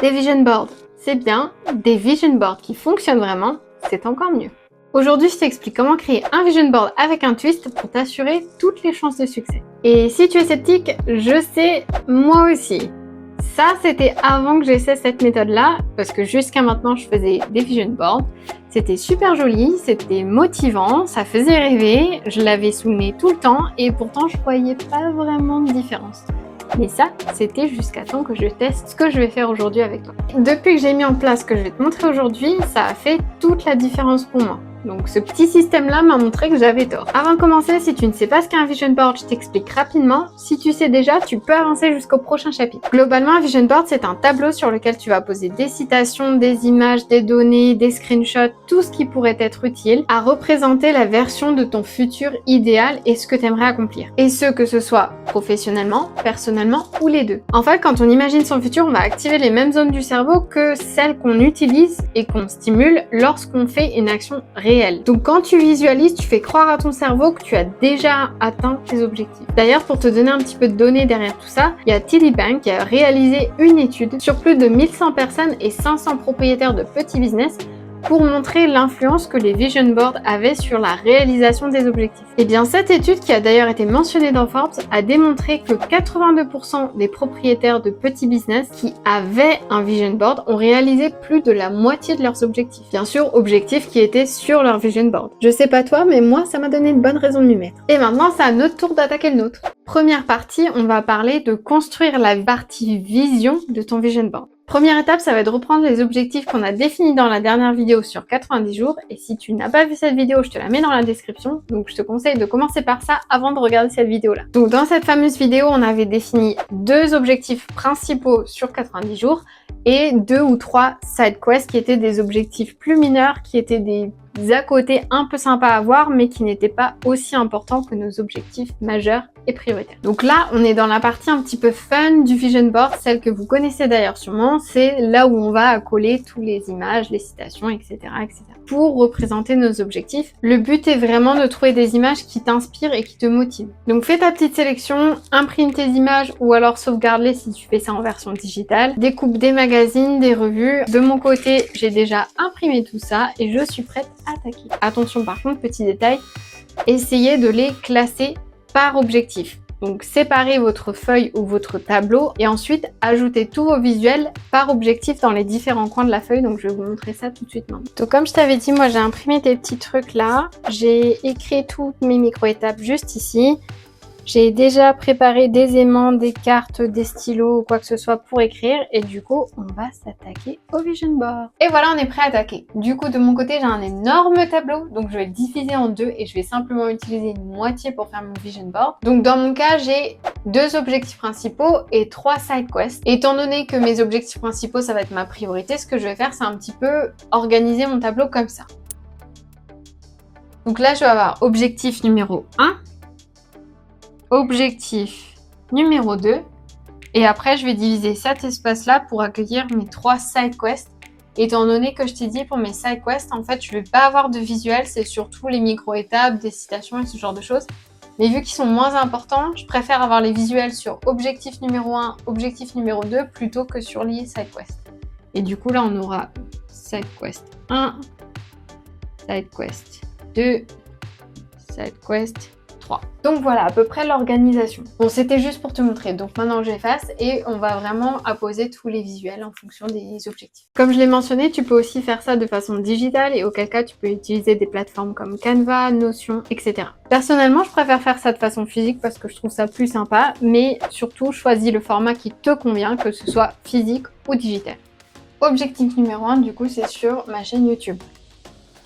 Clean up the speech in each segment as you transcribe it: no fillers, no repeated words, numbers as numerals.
Des vision boards, c'est bien. Des vision boards qui fonctionnent vraiment, c'est encore mieux. Aujourd'hui, je t'explique comment créer un vision board avec un twist pour t'assurer toutes les chances de succès. Et si tu es sceptique, je sais, moi aussi. Ça, c'était avant que j'essaie cette méthode-là, parce que jusqu'à maintenant, je faisais des vision boards. C'était super joli, c'était motivant, ça faisait rêver, je l'avais sous le nez tout le temps, et pourtant, je voyais pas vraiment de différence. Mais ça, c'était jusqu'à temps que je teste ce que je vais faire aujourd'hui avec toi. Depuis que j'ai mis en place ce que je vais te montrer aujourd'hui, ça a fait toute la différence pour moi. Donc ce petit système-là m'a montré que j'avais tort. Avant de commencer, si tu ne sais pas ce qu'est un vision board, je t'explique rapidement. Si tu sais déjà, tu peux avancer jusqu'au prochain chapitre. Globalement, un vision board, c'est un tableau sur lequel tu vas poser des citations, des images, des données, des screenshots, tout ce qui pourrait être utile à représenter la version de ton futur idéal et ce que tu aimerais accomplir. Et ce, que ce soit professionnellement, personnellement ou les deux. En fait, quand on imagine son futur, on va activer les mêmes zones du cerveau que celles qu'on utilise et qu'on stimule lorsqu'on fait une action réelle. Donc quand tu visualises, tu fais croire à ton cerveau que tu as déjà atteint tes objectifs. D'ailleurs, pour te donner un petit peu de données derrière tout ça, il y a TD Bank qui a réalisé une étude sur plus de 1100 personnes et 500 propriétaires de petits business pour montrer l'influence que les vision boards avaient sur la réalisation des objectifs. Et bien cette étude, qui a d'ailleurs été mentionnée dans Forbes, a démontré que 82% des propriétaires de petits business qui avaient un vision board ont réalisé plus de la moitié de leurs objectifs. Bien sûr, objectifs qui étaient sur leur vision board. Je sais pas toi, mais moi ça m'a donné une bonne raison de m'y mettre. Et maintenant, c'est à notre tour d'attaquer le nôtre. Première partie, on va parler de construire la partie vision de ton vision board. Première étape, ça va être de reprendre les objectifs qu'on a définis dans la dernière vidéo sur 90 jours. Et si tu n'as pas vu cette vidéo, je te la mets dans la description. Donc je te conseille de commencer par ça avant de regarder cette vidéo-là. Donc dans cette fameuse vidéo, on avait défini 2 objectifs principaux sur 90 jours et 2 ou 3 side quests qui étaient des objectifs plus mineurs, qui étaient des à côté un peu sympas à voir, mais qui n'étaient pas aussi importants que nos objectifs majeurs et prioritaires. Donc là, on est dans la partie un petit peu fun du vision board, celle que vous connaissez d'ailleurs sûrement, c'est là où on va coller toutes les images, les citations, etc., etc. pour représenter nos objectifs. Le but est vraiment de trouver des images qui t'inspirent et qui te motivent. Donc fais ta petite sélection, imprime tes images ou alors sauvegarde-les si tu fais ça en version digitale, découpe des magazines, des revues. De mon côté, j'ai déjà imprimé tout ça et je suis prête à attaquer. Attention par contre, petit détail, essayez de les classer par objectif. Donc séparez votre feuille ou votre tableau et ensuite ajoutez tous vos visuels par objectif dans les différents coins de la feuille. Donc je vais vous montrer ça tout de suite maintenant. Donc comme je t'avais dit, moi j'ai imprimé des petits trucs là. J'ai écrit toutes mes micro-étapes juste ici. J'ai déjà préparé des aimants, des cartes, des stylos ou quoi que ce soit pour écrire et du coup on va s'attaquer au vision board. Et voilà, on est prêt à attaquer. Du coup de mon côté j'ai un énorme tableau, donc je vais le diviser en 2 et je vais simplement utiliser une moitié pour faire mon vision board. Donc dans mon cas j'ai 2 objectifs principaux et 3 side quests. Étant donné que mes objectifs principaux ça va être ma priorité, ce que je vais faire c'est un petit peu organiser mon tableau comme ça. Donc là je vais avoir objectif numéro 1. Objectif numéro 2 et après je vais diviser cet espace là pour accueillir mes 3 side quests, étant donné que je t'ai dit pour mes side quests en fait je vais pas avoir de visuel, c'est surtout les micro étapes, des citations et ce genre de choses, mais vu qu'ils sont moins importants je préfère avoir les visuels sur objectif numéro 1, objectif numéro 2 plutôt que sur les side quests. Et du coup là on aura side quest 1, side quest 2, side quest 3. Donc voilà à peu près l'organisation. Bon, c'était juste pour te montrer. Donc maintenant j'efface et on va vraiment apposer tous les visuels en fonction des objectifs. Comme je l'ai mentionné, tu peux aussi faire ça de façon digitale et auquel cas tu peux utiliser des plateformes comme Canva, Notion, etc. Personnellement, je préfère faire ça de façon physique parce que je trouve ça plus sympa, mais surtout choisis le format qui te convient, que ce soit physique ou digital. Objectif numéro 1, du coup, c'est sur ma chaîne YouTube.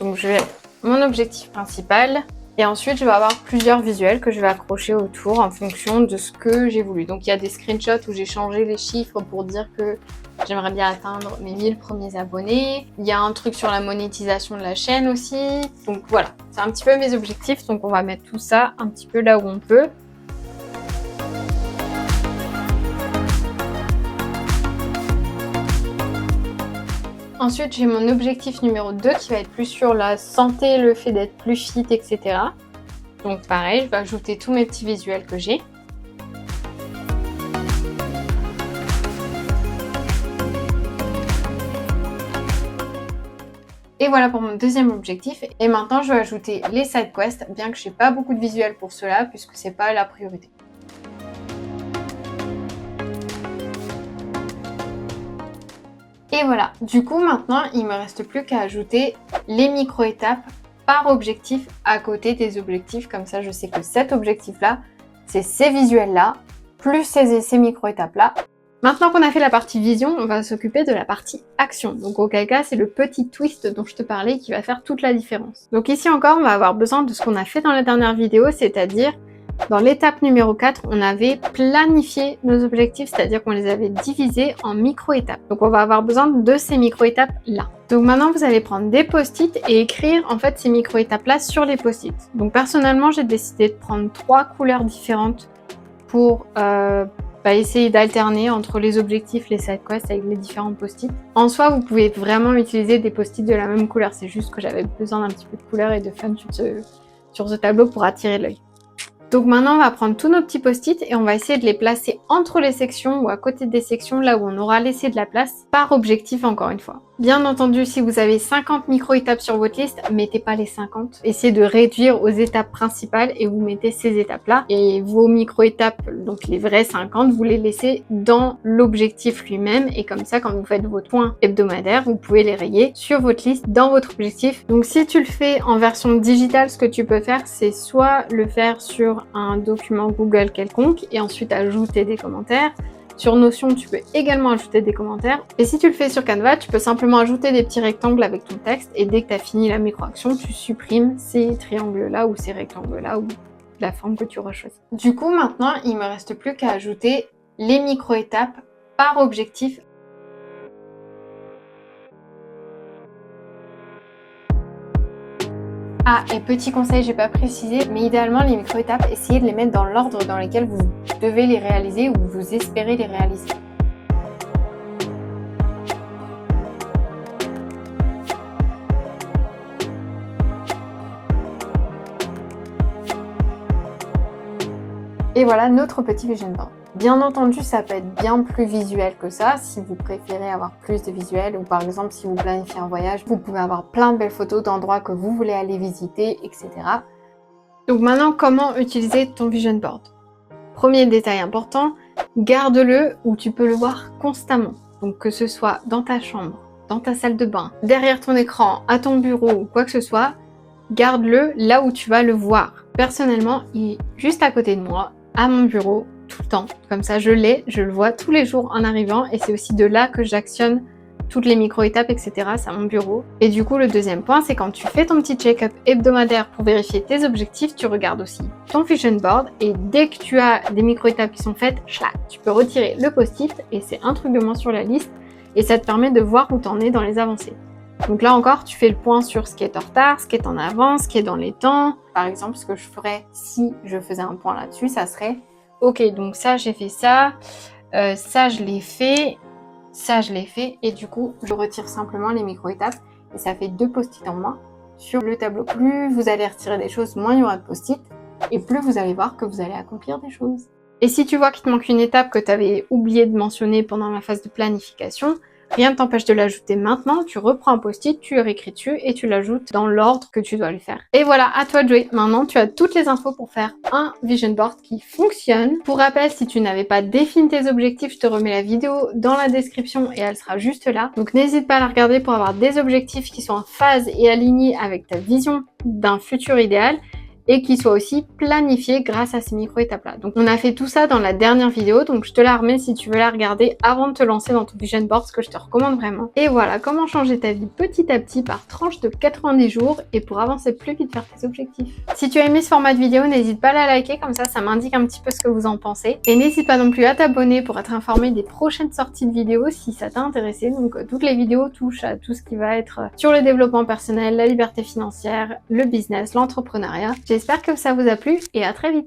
Donc je vais mon objectif principal. Et ensuite, je vais avoir plusieurs visuels que je vais accrocher autour en fonction de ce que j'ai voulu. Donc, il y a des screenshots où j'ai changé les chiffres pour dire que j'aimerais bien atteindre mes 1000 premiers abonnés. Il y a un truc sur la monétisation de la chaîne aussi. Donc, voilà, c'est un petit peu mes objectifs. Donc, on va mettre tout ça un petit peu là où on peut. Ensuite, j'ai mon objectif numéro 2 qui va être plus sur la santé, le fait d'être plus fit, etc. Donc pareil, je vais ajouter tous mes petits visuels que j'ai. Et voilà pour mon deuxième objectif. Et maintenant, je vais ajouter les side quests, bien que je n'ai pas beaucoup de visuels pour cela, puisque c'est pas la priorité. Et voilà, du coup maintenant il me reste plus qu'à ajouter les micro-étapes par objectif à côté des objectifs, comme ça je sais que cet objectif là, c'est ces visuels là, plus ces micro-étapes là. Maintenant qu'on a fait la partie vision, on va s'occuper de la partie action. Donc auquel cas c'est le petit twist dont je te parlais qui va faire toute la différence. Donc ici encore on va avoir besoin de ce qu'on a fait dans la dernière vidéo, c'est-à-dire dans l'étape numéro 4, on avait planifié nos objectifs, c'est-à-dire qu'on les avait divisés en micro-étapes. Donc on va avoir besoin de ces micro-étapes là. Donc maintenant vous allez prendre des post-it et écrire en fait ces micro-étapes là sur les post-it. Donc personnellement j'ai décidé de prendre 3 couleurs différentes pour essayer d'alterner entre les objectifs, les side quests avec les différents post-it. En soi vous pouvez vraiment utiliser des post-it de la même couleur, c'est juste que j'avais besoin d'un petit peu de couleur et de fun sur ce tableau pour attirer l'œil. Donc maintenant, on va prendre tous nos petits post-it et on va essayer de les placer entre les sections ou à côté des sections, là où on aura laissé de la place, par objectif encore une fois. Bien entendu, si vous avez 50 micro-étapes sur votre liste, mettez pas les 50. Essayez de réduire aux étapes principales et vous mettez ces étapes-là. Et vos micro-étapes, donc les vrais 50, vous les laissez dans l'objectif lui-même. Et comme ça, quand vous faites votre point hebdomadaire, vous pouvez les rayer sur votre liste dans votre objectif. Donc si tu le fais en version digitale, ce que tu peux faire, c'est soit le faire sur un document Google quelconque et ensuite ajouter des commentaires. Sur Notion, tu peux également ajouter des commentaires. Et si tu le fais sur Canva, tu peux simplement ajouter des petits rectangles avec ton texte et dès que tu as fini la micro-action, tu supprimes ces triangles-là ou ces rectangles-là ou la forme que tu auras choisie. Du coup, maintenant, il me reste plus qu'à ajouter les micro-étapes par objectif. Ah, et petit conseil, j'ai pas précisé, mais idéalement les micro-étapes, essayez de les mettre dans l'ordre dans lequel vous devez les réaliser ou vous espérez les réaliser. Et voilà notre petit vision board. Bien entendu, ça peut être bien plus visuel que ça, si vous préférez avoir plus de visuels, ou par exemple si vous planifiez un voyage, vous pouvez avoir plein de belles photos d'endroits que vous voulez aller visiter, etc. Donc maintenant, comment utiliser ton vision board? Premier détail important, garde-le où tu peux le voir constamment. Donc que ce soit dans ta chambre, dans ta salle de bain, derrière ton écran, à ton bureau ou quoi que ce soit, garde-le là où tu vas le voir. Personnellement, il est juste à côté de moi, à mon bureau, tout le temps. Comme ça, je le vois tous les jours en arrivant et c'est aussi de là que j'actionne toutes les micro-étapes, etc. C'est à mon bureau. Et du coup, le deuxième point, c'est quand tu fais ton petit check-up hebdomadaire pour vérifier tes objectifs, tu regardes aussi ton vision board et dès que tu as des micro-étapes qui sont faites, tu peux retirer le post-it et c'est un truc de moins sur la liste et ça te permet de voir où t'en es dans les avancées. Donc là encore, tu fais le point sur ce qui est en retard, ce qui est en avance, ce qui est dans les temps. Par exemple, ce que je ferais si je faisais un point là-dessus, ça serait ok, donc ça j'ai fait ça, ça je l'ai fait, ça je l'ai fait, et du coup je retire simplement les micro-étapes et ça fait 2 post-it en moins sur le tableau. Plus vous allez retirer des choses, moins il y aura de post-it et plus vous allez voir que vous allez accomplir des choses. Et si tu vois qu'il te manque une étape que tu avais oublié de mentionner pendant la phase de planification, rien ne t'empêche de l'ajouter maintenant, tu reprends un post-it, tu le réécris dessus et tu l'ajoutes dans l'ordre que tu dois le faire. Et voilà, à toi de jouer. Maintenant, tu as toutes les infos pour faire un vision board qui fonctionne. Pour rappel, si tu n'avais pas défini tes objectifs, je te remets la vidéo dans la description et elle sera juste là. Donc n'hésite pas à la regarder pour avoir des objectifs qui sont en phase et alignés avec ta vision d'un futur idéal et qui soit aussi planifié grâce à ces micro-étapes là. Donc on a fait tout ça dans la dernière vidéo, donc je te la remets si tu veux la regarder avant de te lancer dans ton vision board, ce que je te recommande vraiment. Et voilà, comment changer ta vie petit à petit par tranche de 90 jours et pour avancer plus vite vers tes objectifs. Si tu as aimé ce format de vidéo, n'hésite pas à la liker, comme ça m'indique un petit peu ce que vous en pensez. Et n'hésite pas non plus à t'abonner pour être informé des prochaines sorties de vidéos si ça t'a intéressé. Donc toutes les vidéos touchent à tout ce qui va être sur le développement personnel, la liberté financière, le business, l'entrepreneuriat. J'espère que ça vous a plu et à très vite.